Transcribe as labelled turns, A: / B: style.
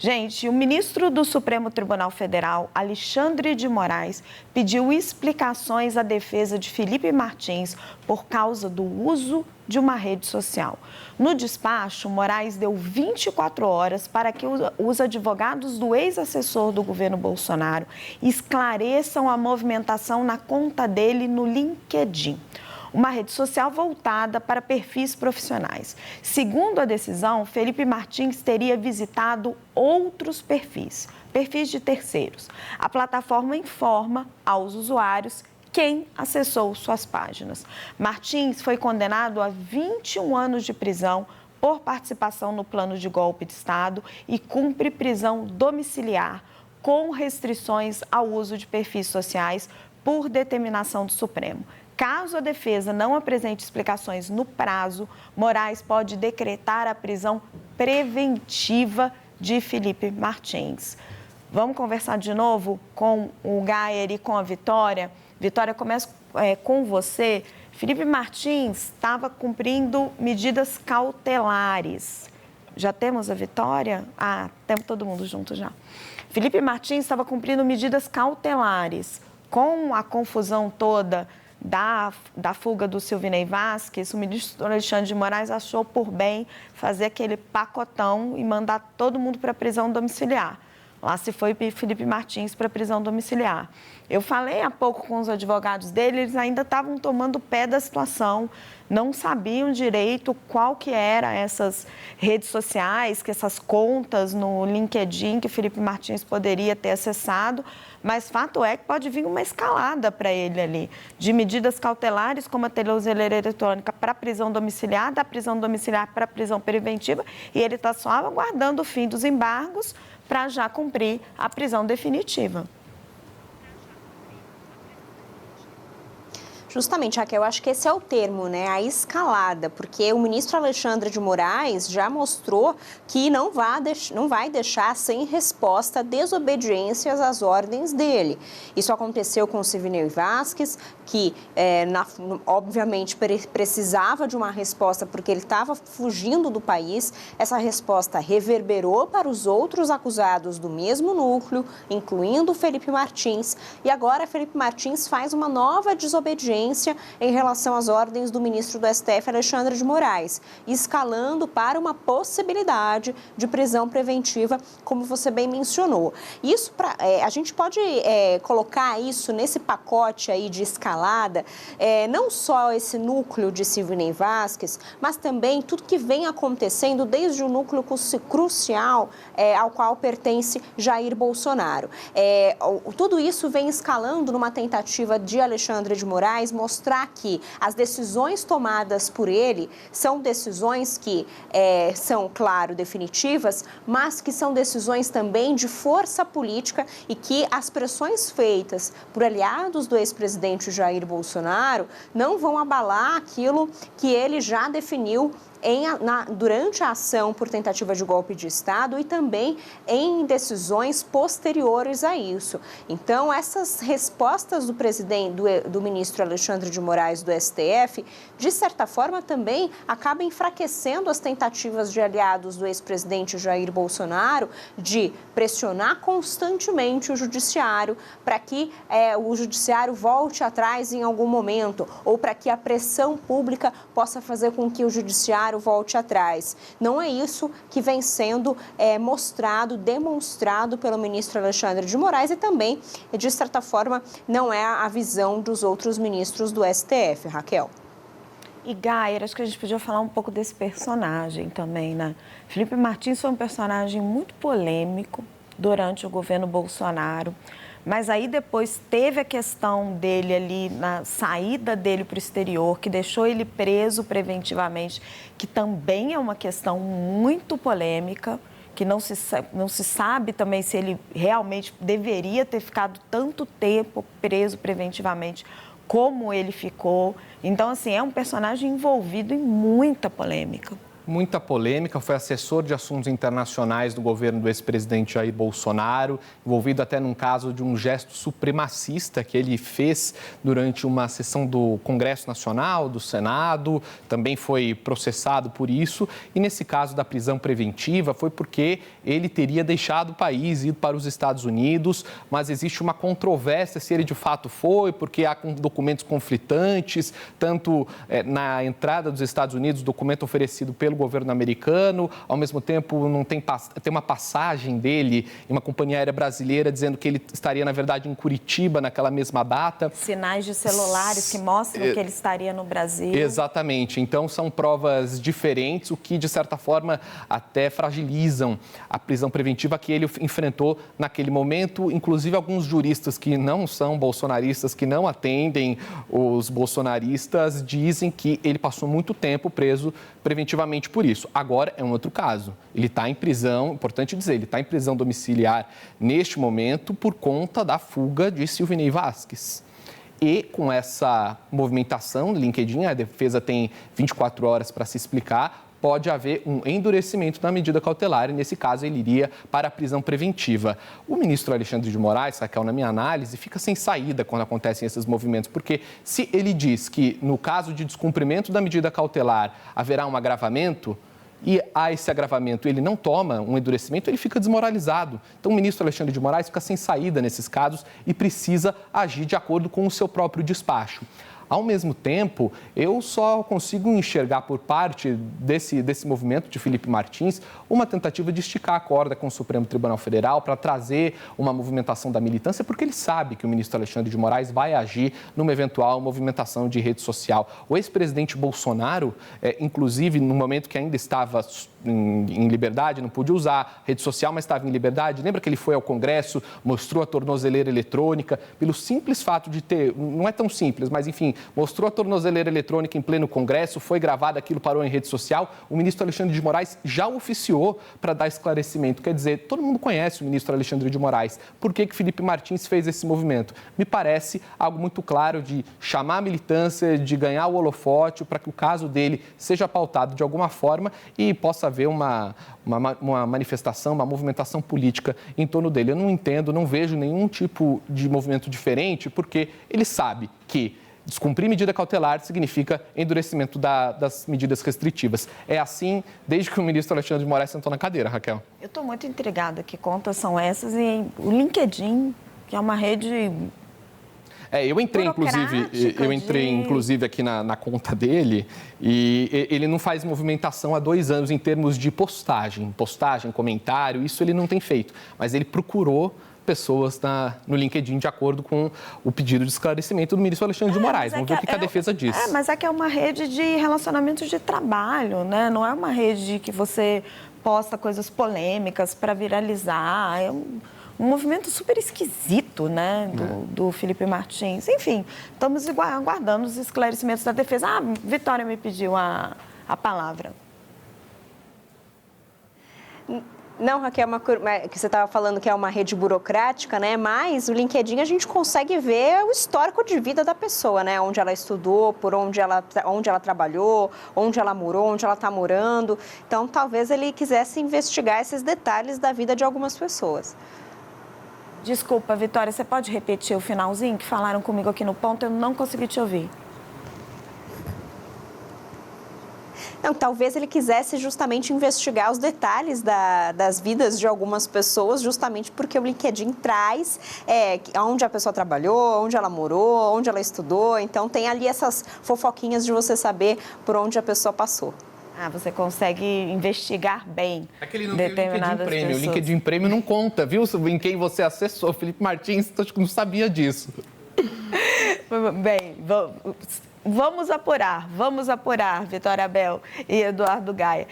A: Gente, o ministro do Supremo Tribunal Federal, Alexandre de Moraes, pediu explicações à defesa de Felipe Martins por causa do uso de uma rede social. No despacho, Moraes deu 24 horas para que os advogados do ex-assessor do governo Bolsonaro esclareçam a movimentação na conta dele no LinkedIn, uma rede social voltada para perfis profissionais. Segundo a decisão, Felipe Martins teria visitado outros perfis de terceiros. A plataforma informa aos usuários quem acessou suas páginas. Martins foi condenado a 21 anos de prisão por participação no plano de golpe de Estado e cumpre prisão domiciliar com restrições ao uso de perfis sociais por determinação do Supremo. Caso a defesa não apresente explicações no prazo, Moraes pode decretar a prisão preventiva de Felipe Martins. Vamos conversar de novo com o Gayer e com a Vitória. Vitória, começo com você. Felipe Martins estava cumprindo medidas cautelares. Já temos a Vitória? Temos todo mundo junto já. Felipe Martins estava cumprindo medidas cautelares. Com a confusão toda da fuga do Silvinei Vasquez, o ministro Alexandre de Moraes achou por bem fazer aquele pacotão e mandar todo mundo para a prisão domiciliar. Lá se foi Felipe Martins para a prisão domiciliar. Eu falei há pouco com os advogados dele, eles ainda estavam tomando pé da situação, não sabiam direito qual que era essas redes sociais, que essas contas no LinkedIn que Felipe Martins poderia ter acessado, mas fato é que pode vir uma escalada para ele ali, de medidas cautelares, como a tornozeleira eletrônica para prisão domiciliar, da prisão domiciliar para prisão preventiva, e ele está só aguardando o fim dos embargos para já cumprir a prisão definitiva.
B: Justamente, Raquel, eu acho que esse é o termo, né? A escalada, porque o ministro Alexandre de Moraes já mostrou que não vai deixar sem resposta desobediências às ordens dele. Isso aconteceu com o Silvinei Vasquez, que obviamente precisava de uma resposta porque ele estava fugindo do país. Essa resposta reverberou para os outros acusados do mesmo núcleo, incluindo o Felipe Martins. E agora Felipe Martins faz uma nova desobediência em relação às ordens do ministro do STF, Alexandre de Moraes, escalando para uma possibilidade de prisão preventiva, como você bem mencionou. Isso a gente pode colocar isso nesse pacote aí de escalada, não só esse núcleo de Silvinei Vasquez, mas também tudo que vem acontecendo desde o núcleo crucial ao qual pertence Jair Bolsonaro. Tudo isso vem escalando numa tentativa de Alexandre de Moraes mostrar que as decisões tomadas por ele são decisões que são, claro, definitivas, mas que são decisões também de força política e que as pressões feitas por aliados do ex-presidente Jair Bolsonaro não vão abalar aquilo que ele já definiu durante a ação por tentativa de golpe de Estado e também em decisões posteriores a isso. Então, essas respostas do ministro Alexandre de Moraes do STF, de certa forma, também acabam enfraquecendo as tentativas de aliados do ex-presidente Jair Bolsonaro de pressionar constantemente o judiciário para que o judiciário volte atrás em algum momento ou para que a pressão pública possa fazer com que o judiciário volte atrás. Não é isso que vem sendo demonstrado pelo ministro Alexandre de Moraes e também, de certa forma, não é a visão dos outros ministros do STF, Raquel.
A: E, Gayer, acho que a gente podia falar um pouco desse personagem também, né? Felipe Martins foi um personagem muito polêmico durante o governo Bolsonaro. Mas aí depois teve a questão dele ali, na saída dele para o exterior, que deixou ele preso preventivamente, que também é uma questão muito polêmica, que não se sabe também se ele realmente deveria ter ficado tanto tempo preso preventivamente como ele ficou. Então, assim, é um personagem envolvido em muita polêmica,
C: muita polêmica, foi assessor de assuntos internacionais do governo do ex-presidente Jair Bolsonaro, envolvido até num caso de um gesto supremacista que ele fez durante uma sessão do Congresso Nacional, do Senado, também foi processado por isso. E nesse caso da prisão preventiva foi porque ele teria deixado o país, ido para os Estados Unidos, mas existe uma controvérsia se ele de fato foi, porque há documentos conflitantes, tanto na entrada dos Estados Unidos, documento oferecido pelo governo americano, ao mesmo tempo tem uma passagem dele em uma companhia aérea brasileira dizendo que ele estaria, na verdade, em Curitiba naquela mesma data.
A: Sinais de celulares que mostram que ele estaria no Brasil.
C: Exatamente. Então, são provas diferentes, o que, de certa forma, até fragilizam a prisão preventiva que ele enfrentou naquele momento. Inclusive, alguns juristas que não são bolsonaristas, que não atendem os bolsonaristas, dizem que ele passou muito tempo preso preventivamente por isso. Agora é um outro caso. Ele está em prisão, importante dizer, ele está em prisão domiciliar neste momento por conta da fuga de Silvinei Vasquez. E com essa movimentação do LinkedIn, a defesa tem 24 horas para se explicar, pode haver um endurecimento da medida cautelar e, nesse caso, ele iria para a prisão preventiva. O ministro Alexandre de Moraes, Raquel, na minha análise, fica sem saída quando acontecem esses movimentos, porque se ele diz que, no caso de descumprimento da medida cautelar, haverá um agravamento, e há esse agravamento, ele não toma um endurecimento, ele fica desmoralizado. Então, o ministro Alexandre de Moraes fica sem saída nesses casos e precisa agir de acordo com o seu próprio despacho. Ao mesmo tempo, eu só consigo enxergar por parte desse movimento de Felipe Martins uma tentativa de esticar a corda com o Supremo Tribunal Federal para trazer uma movimentação da militância, porque ele sabe que o ministro Alexandre de Moraes vai agir numa eventual movimentação de rede social. O ex-presidente Bolsonaro, inclusive no momento que ainda estava em liberdade, não podia usar rede social, mas estava em liberdade. Lembra que ele foi ao Congresso, mostrou a tornozeleira eletrônica, pelo simples fato de ter, não é tão simples, mas enfim, mostrou a tornozeleira eletrônica em pleno Congresso, foi gravado, aquilo parou em rede social. O ministro Alexandre de Moraes já oficiou para dar esclarecimento. Quer dizer, todo mundo conhece o ministro Alexandre de Moraes. Por que Felipe Martins fez esse movimento? Me parece algo muito claro de chamar a militância, de ganhar o holofote, para que o caso dele seja pautado de alguma forma e possa haver uma manifestação, uma movimentação política em torno dele. Eu não entendo, não vejo nenhum tipo de movimento diferente, porque ele sabe que descumprir medida cautelar significa endurecimento das medidas restritivas. É assim desde que o ministro Alexandre de Moraes sentou na cadeira, Raquel.
A: Eu estou muito intrigada. Que contas são essas? E o LinkedIn, que é uma rede...
C: Eu entrei, inclusive, aqui na conta dele e ele não faz movimentação há 2 anos em termos de postagem, comentário, isso ele não tem feito. Mas ele procurou pessoas no LinkedIn de acordo com o pedido de esclarecimento do ministro Alexandre de Moraes. Vamos ver o que a defesa diz.
A: Mas é que é uma rede de relacionamentos de trabalho, né? Não é uma rede que você posta coisas polêmicas para viralizar. É um movimento super esquisito, né, do Felipe Martins. Enfim, estamos aguardando os esclarecimentos da defesa. Vitória me pediu a palavra.
B: Não, Raquel, que você estava falando que é uma rede burocrática, né? Mas o LinkedIn a gente consegue ver o histórico de vida da pessoa, né? Onde ela estudou, por onde ela trabalhou, onde ela morou, onde ela está morando. Então, talvez ele quisesse investigar esses detalhes da vida de algumas pessoas.
A: Desculpa, Vitória, você pode repetir o finalzinho que falaram comigo aqui no ponto? Eu não consegui te ouvir.
B: Não, talvez ele quisesse justamente investigar os detalhes das vidas de algumas pessoas, justamente porque o LinkedIn traz onde a pessoa trabalhou, onde ela morou, onde ela estudou. Então, tem ali essas fofoquinhas de você saber por onde a pessoa passou.
A: Você consegue investigar bem
C: determinadas pessoas. O LinkedIn Premium não conta, viu? Em quem você acessou. Felipe Martins, acho que não sabia disso.
A: Bem, vamos apurar, Vitória Abel e Eduardo Gaia.